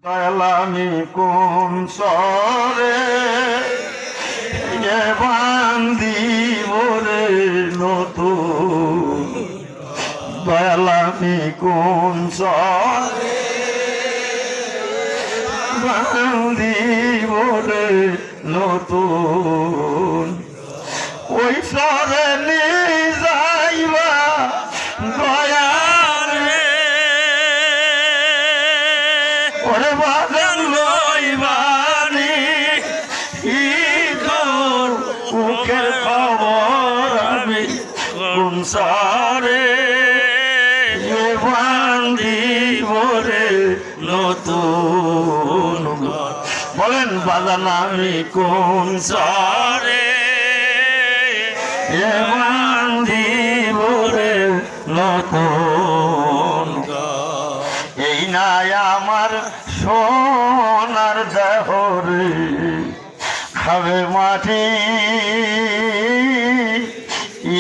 আমি কোন সরে বান্দিব রে নতুন দয়াল আমি কোন সরে বান্দিব রে নতুন ওই সরে নিয়ে যাইবা দয়া ওরে বাদন লইবানি ইদর মুখের খবর আমি কোন সারে বান্দিব রে নতুন বলেন বাদান আমি কোন সারে বান্দিব রে নতুন এই নাই আমার সোনার দেহরে খাবে মাটি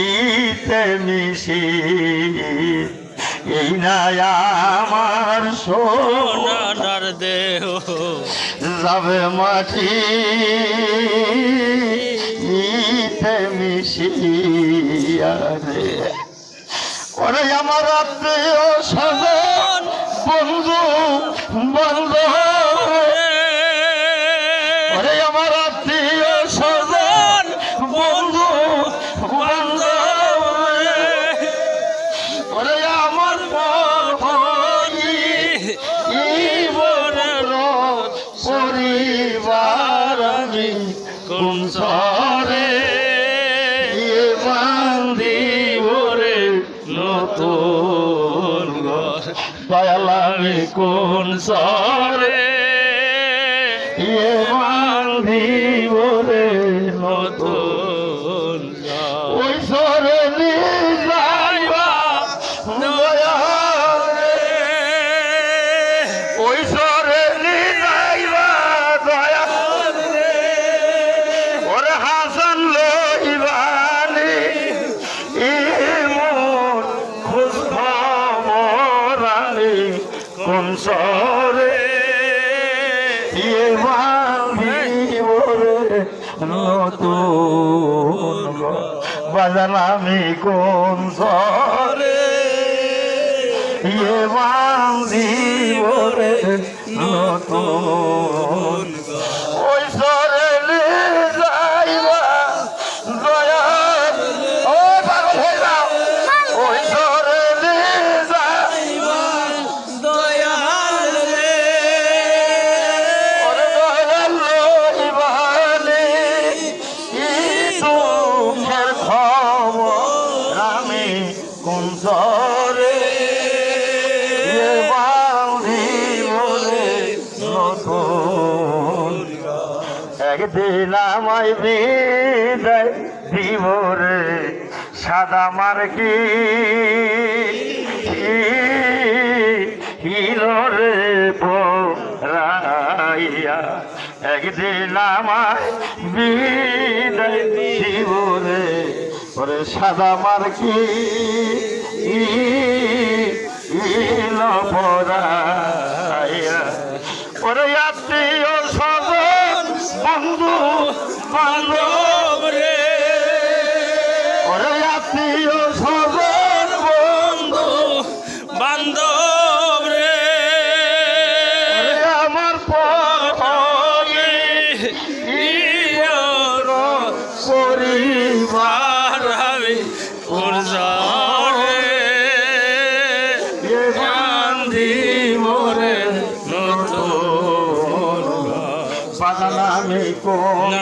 ইতে মিশি এই নাই আমার সোনার দেহ যাবে মাটি ইতে মিশি আরে ওরে আমার আত্মীয় স্বজন বন্ধু বান্ধব ওরে আমার আত্মীয় স্বজন বন্ধু বান্ধব ওরে আমার পরিবার আমি কোন সরে বান্দিব রে নতুন দয়াল আমি কোন সরে বান্দিব রে নতুন ওই সরে নিয়ে যাইবা দয়াল ওই সরে নিয়ে যাইবা দয়াল ওরে হাসান লইবানি ইমন খোঁজ খবর আমি কোন সরে বান্দিব রে নতুন বাজান আমি কোন সরে বান্দিব রে নতুন ওই সরে যাইবা দয়াল ও পাগল হয়ে যাও ওই সরে যাইবা দয়াল রে ওরে দয়াল লইবানি দুঃখের খবর আমি কোন সরে বান্দিব রে নতুন একদিন আমায় বিদায় দিব রে সাদা মার্কি হিরে পরাইয়া একদিন আমায় বিদায় দিব রে ওরে সাদা মার্কি পরাইয়া ওরে আত্মীয় স্বজন বন্ধু বান্ধব রে ওরে আত্মীয় স্বজন বন্ধু বান্ধব রে আমার পরিবার আমি কোন সরে বান্দিব রে নতুন বাগান আমি কোন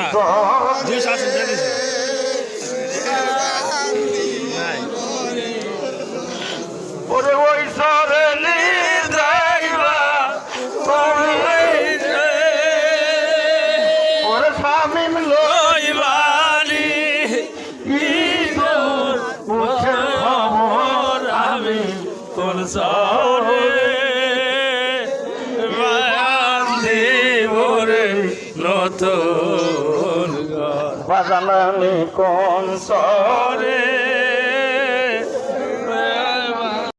ওরে ওই সরে যাইবা ওরে স্বামী লইবানি মুখের খবর আমি কোন সরে বান্দিব রে নতুন বাজান আমি কোন সরে